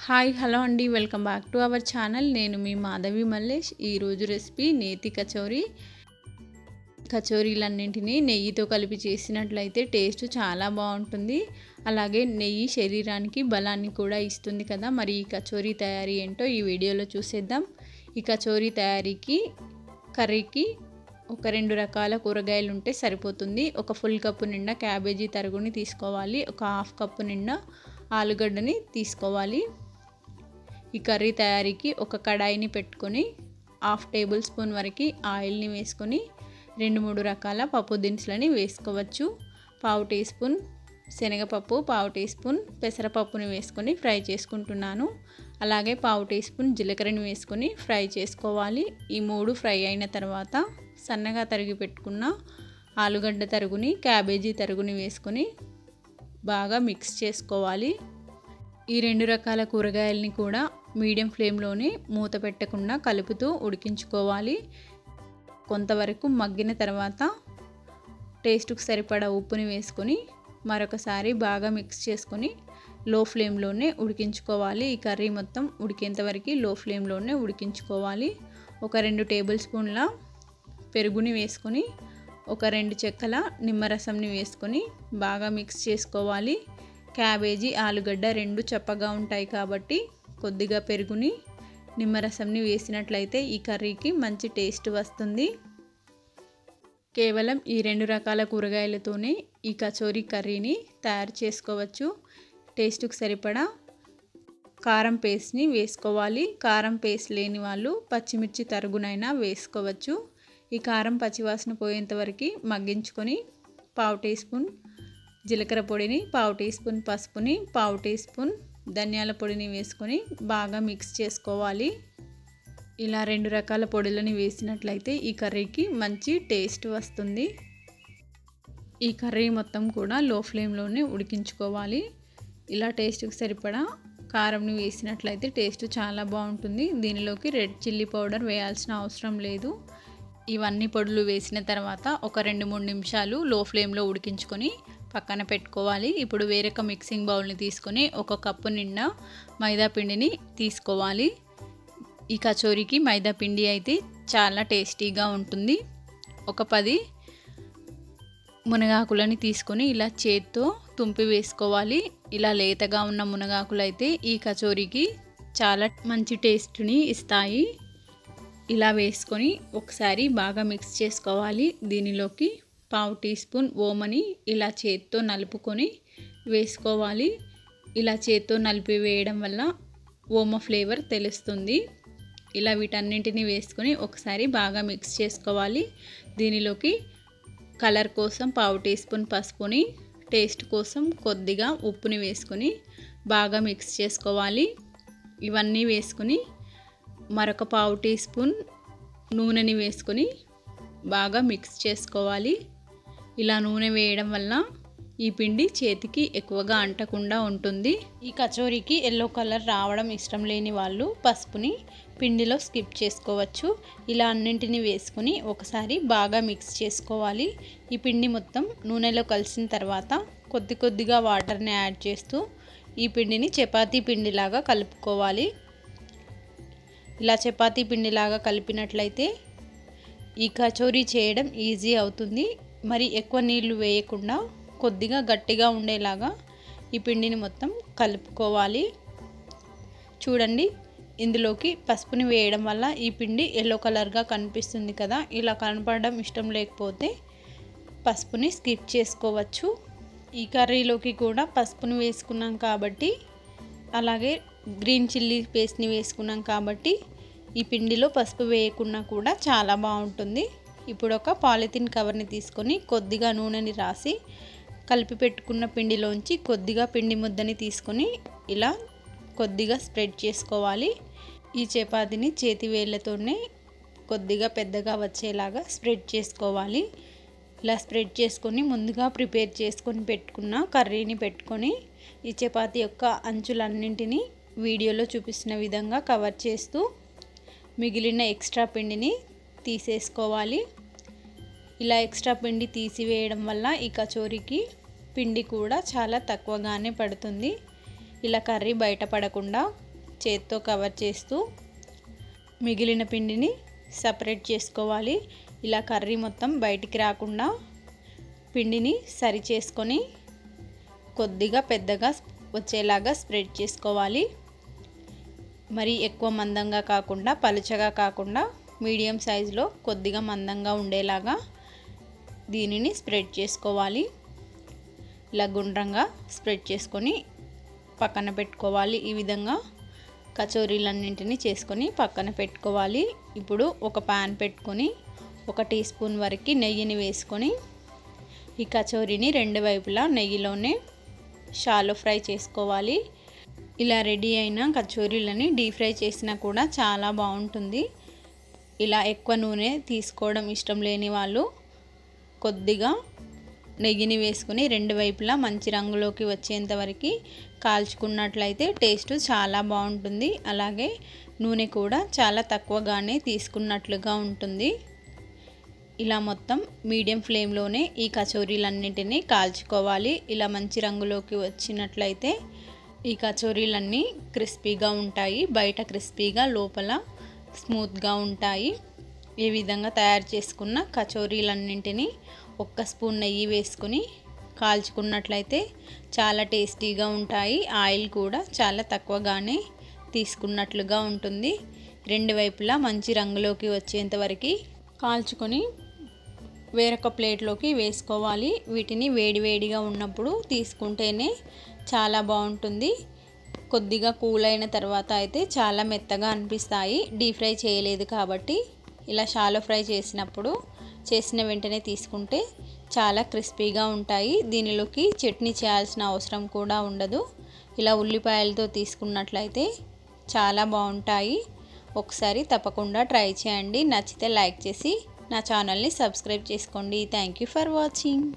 Hi hello అండి, welcome back to our channel. నేను మీ మాధవి మల్లేష్. ఈరోజు రెసిపీ నేతి కచోరీ. కచోరీలన్నింటినీ నెయ్యితో కలిపి చేసినట్లయితే టేస్ట్ చాలా బాగుంటుంది. అలాగే నెయ్యి శరీరానికి బలాన్ని కూడా ఇస్తుంది కదా. మరి ఈ కచోరీ తయారీ ఏంటో ఈ వీడియోలో చూసేద్దాం. ఈ కచోరీ తయారీకి కర్రీకి ఒక 2 రకాల కూరగాయలు ఉంటే సరిపోతుంది. ఒక ఫుల్ కప్పు నిండా క్యాబేజీ తరుగుని తీసుకోవాలి. ఒక హాఫ్ కప్పు నిండా ఆలుగడ్డని తీసుకోవాలి. ఈ కర్రీ తయారీకి ఒక కడాయిని పెట్టుకొని 1/2 టేబుల్ స్పూన్ వరకు ఆయిల్ని వేసుకొని 2-3 రకాల పప్పు దినుసులని వేసుకోవచ్చు. 1/2 టీ స్పూన్ శనగపప్పు, 1/2 టీ స్పూన్ పెసరపప్పుని వేసుకొని ఫ్రై చేసుకుంటున్నాను. అలాగే 1/2 టీ స్పూన్ జీలకర్రని వేసుకొని ఫ్రై చేసుకోవాలి. ఈ 3 ఫ్రై అయిన తర్వాత సన్నగా తరిగి పెట్టుకున్న ఆలుగడ్డ తరుగుని, క్యాబేజీ తరుగుని వేసుకొని బాగా మిక్స్ చేసుకోవాలి. ఈ 2 రకాల కూరగాయలని కూడా మీడియం ఫ్లేమ్లోనే మూత పెట్టకుండా కలుపుతూ ఉడికించుకోవాలి. కొంతవరకు మగ్గిన తర్వాత టేస్ట్కి సరిపడా ఉప్పుని వేసుకొని మరొకసారి బాగా మిక్స్ చేసుకొని లో ఫ్లేమ్లోనే ఉడికించుకోవాలి. ఈ కర్రీ మొత్తం ఉడికేంత వరకు లో ఫ్లేమ్లోనే ఉడికించుకోవాలి. ఒక 2 టేబుల్ స్పూన్ల పెరుగుని వేసుకొని ఒక 2 చెక్కల నిమ్మరసంని వేసుకొని బాగా మిక్స్ చేసుకోవాలి. క్యాబేజీ, ఆలుగడ్డ 2 చప్పగా ఉంటాయి కాబట్టి కొద్దిగా పెరుగుని, నిమ్మరసంని వేసినట్లయితే ఈ కర్రీకి మంచి టేస్ట్ వస్తుంది. కేవలం ఈ 2 రకాల కూరగాయలతోనే ఈ కచోరీ కర్రీని తయారు చేసుకోవచ్చు. టేస్ట్కి సరిపడా కారం పేస్ట్ని వేసుకోవాలి. కారం పేస్ట్ లేని వాళ్ళు పచ్చిమిర్చి తరుగునైనా వేసుకోవచ్చు. ఈ కారం పచ్చివాసన పోయేంత వరకు మగ్గించుకొని 1/2 టీ స్పూన్ జీలకర్ర పొడిని, 1/2 టీ స్పూన్ పసుపుని, 1/2 టీ స్పూన్ ధనియాల పొడిని వేసుకొని బాగా మిక్స్ చేసుకోవాలి. ఇలా 2 రకాల పొడులని వేసినట్లయితే ఈ కర్రీకి మంచి టేస్ట్ వస్తుంది. ఈ కర్రీ మొత్తం కూడా లో ఫ్లేమ్లోనే ఉడికించుకోవాలి. ఇలా టేస్ట్కి సరిపడా కారంని వేసినట్లయితే టేస్ట్ చాలా బాగుంటుంది. దీనిలోకి రెడ్ చిల్లీ పౌడర్ వేయాల్సిన అవసరం లేదు. ఇవన్నీ పొడులు వేసిన తర్వాత ఒక 2-3 నిమిషాలు లో ఫ్లేమ్లో ఉడికించుకొని పక్కన పెట్టుకోవాలి. ఇప్పుడు వేరొక మిక్సింగ్ బౌల్ని తీసుకొని 1 కప్పు నిండా మైదా పిండిని తీసుకోవాలి. ఈ కచోరీకి మైదా పిండి అయితే చాలా టేస్టీగా ఉంటుంది. ఒక 10 మునగాకులని తీసుకొని ఇలా చేత్తో తుంపి వేసుకోవాలి. ఇలా లేతగా ఉన్న మునగాకులు అయితే ఈ కచోరీకి చాలా మంచి టేస్ట్ని ఇస్తాయి. ఇలా వేసుకొని ఒకసారి బాగా మిక్స్ చేసుకోవాలి. దీనిలోకి 1/2 టీ స్పూన్ ఓమని ఇలా చేత్తో నలుపుకొని వేసుకోవాలి. ఇలా చేత్తో నలిపి వేయడం వల్ల ఓమ ఫ్లేవర్ తెలుస్తుంది. ఇలా వీటన్నింటినీ వేసుకొని ఒకసారి బాగా మిక్స్ చేసుకోవాలి. దీనిలోకి కలర్ కోసం 1/2 టీ స్పూన్ పసుపుని, టేస్ట్ కోసం కొద్దిగా ఉప్పుని వేసుకొని బాగా మిక్స్ చేసుకోవాలి. ఇవన్నీ వేసుకొని మరొక 1/2 టీ స్పూన్ నూనెని వేసుకొని బాగా మిక్స్ చేసుకోవాలి. ఇలా నూనె వేయడం వల్ల ఈ పిండి చేతికి ఎక్కువగా అంటకుండా ఉంటుంది. ఈ కచోరీకి ఎల్లో కలర్ రావడం ఇష్టం లేని వాళ్ళు పసుపుని పిండిలో స్కిప్ చేసుకోవచ్చు. ఇలా అన్నింటినీ వేసుకొని ఒకసారి బాగా మిక్స్ చేసుకోవాలి. ఈ పిండి మొత్తం నూనెలో కలిసిన తర్వాత కొద్ది కొద్దిగా వాటర్ని యాడ్ చేస్తూ ఈ పిండిని చపాతీ పిండిలాగా కలుపుకోవాలి. ఇలా చపాతీ పిండిలాగా కలిపినట్లయితే ఈ కచోరీ చేయడం ఈజీ అవుతుంది. మరి ఎక్కువ నీళ్లు వేయకుండా కొద్దిగా గట్టిగా ఉండేలాగా ఈ పిండిని మొత్తం కలుపుకోవాలి. చూడండి, ఇందులోకి పసుపుని వేయడం వల్ల ఈ పిండి ఎల్లో కలర్గా కనిపిస్తుంది కదా. ఇలా కనపడడం ఇష్టం లేకపోతే పసుపుని స్కిప్ చేసుకోవచ్చు. ఈ కర్రీలోకి కూడా పసుపుని వేసుకున్నాం కాబట్టి, అలాగే గ్రీన్ చిల్లీ పేస్ట్ని వేసుకున్నాం కాబట్టి ఈ పిండిలో పసుపు వేయకుండా కూడా చాలా బాగుంటుంది. ఇప్పుడు ఒక పాలిథిన్ కవర్ని తీసుకొని కొద్దిగా నూనెని రాసి కలిపి పెట్టుకున్న పిండిలోంచి కొద్దిగా పిండి ముద్దని తీసుకొని ఇలా కొద్దిగా స్ప్రెడ్ చేసుకోవాలి. ఈ చపాతీని చేతి వేళ్ళతోనే కొద్దిగా పెద్దగా వచ్చేలాగా స్ప్రెడ్ చేసుకోవాలి. ఇలా స్ప్రెడ్ చేసుకొని ముందుగా ప్రిపేర్ చేసుకొని పెట్టుకున్న కర్రీని పెట్టుకొని ఈ చపాతీ యొక్క అంచులన్నింటినీ వీడియోలో చూపిస్తున్న విధంగా కవర్ చేస్తూ మిగిలిన ఎక్స్ట్రా పిండిని తీసేసుకోవాలి. ఇలా ఎక్స్ట్రా పిండి తీసివేయడం వల్ల ఈ కచోరీకి పిండి కూడా చాలా తక్కువగానే పడుతుంది. ఇలా కర్రీ బయట పడకుండా చేత్తో కవర్ చేస్తూ మిగిలిన పిండిని సపరేట్ చేసుకోవాలి. ఇలా కర్రీ మొత్తం బయటికి రాకుండా పిండిని సరి చేసుకొని కొద్దిగా పెద్దగా వచ్చేలాగా స్ప్రెడ్ చేసుకోవాలి. మరి ఎక్కువ మందంగా కాకుండా పలుచగా కాకుండా మీడియం సైజులో కొద్దిగా మందంగా ఉండేలాగా దీనిని స్ప్రెడ్ చేసుకోవాలి. ఇలా గుండ్రంగా స్ప్రెడ్ చేసుకొని పక్కన పెట్టుకోవాలి. ఈ విధంగా కచోరీలన్నింటినీ చేసుకొని పక్కన పెట్టుకోవాలి. ఇప్పుడు ఒక పాన్ పెట్టుకొని 1 టీ స్పూన్ వరకు నెయ్యిని వేసుకొని ఈ కచోరీని రెండు వైపులా నెయ్యిలోనే షాలో ఫ్రై చేసుకోవాలి. ఇలా రెడీ అయిన కచోరీలని డీప్ ఫ్రై చేసినా కూడా చాలా బాగుంటుంది. ఇలా ఎక్కువ నూనె తీసుకోవడం ఇష్టం లేని వాళ్ళు కొద్దిగా నెయ్యిని వేసుకొని రెండు వైపులా మంచి రంగులోకి వచ్చేంత వరకు కాల్చుకున్నట్లయితే టేస్ట్ చాలా బాగుంటుంది. అలాగే నూనె కూడా చాలా తక్కువగానే తీసుకున్నట్లుగా ఉంటుంది. ఇలా మొత్తం మీడియం ఫ్లేమ్లోనే ఈ కచోరీలన్నింటినీ కాల్చుకోవాలి. ఇలా మంచి రంగులోకి వచ్చినట్లయితే ఈ కచోరీలన్నీ క్రిస్పీగా ఉంటాయి. బయట క్రిస్పీగా లోపల స్మూత్గా ఉంటాయి. ఈ విధంగా తయారు చేసుకున్న కచోరీలన్నింటినీ 1 స్పూన్ నెయ్యి వేసుకొని కాల్చుకున్నట్లయితే చాలా టేస్టీగా ఉంటాయి. ఆయిల్ కూడా చాలా తక్కువగానే తీసుకున్నట్లుగా ఉంటుంది. రెండు వైపులా మంచి రంగులోకి వచ్చేంత వరకు కాల్చుకొని వేరొక ప్లేట్లోకి వేసుకోవాలి. వీటిని వేడివేడిగా ఉన్నప్పుడు తీసుకుంటేనే చాలా బాగుంటుంది. కొద్దిగా కూల్ అయిన తర్వాత అయితే చాలా మెత్తగా అనిపిస్తాయి. డీప్ ఫ్రై చేయలేదు కాబట్టి ఇలా షాలో ఫ్రై చేసిన వెంటనే తీసుకుంటే చాలా క్రిస్పీగా ఉంటాయి. దీనిలోకి చట్నీ చేయాల్సిన అవసరం కూడా ఉండదు. ఇలా ఉల్లిపాయలతో తీసుకున్నట్లయితే చాలా బాగుంటాయి. ఒకసారి తప్పకుండా ట్రై చేయండి. నచ్చితే లైక్ చేసి నా ఛానల్ని సబ్స్క్రైబ్ చేసుకోండి. Thank you for watching.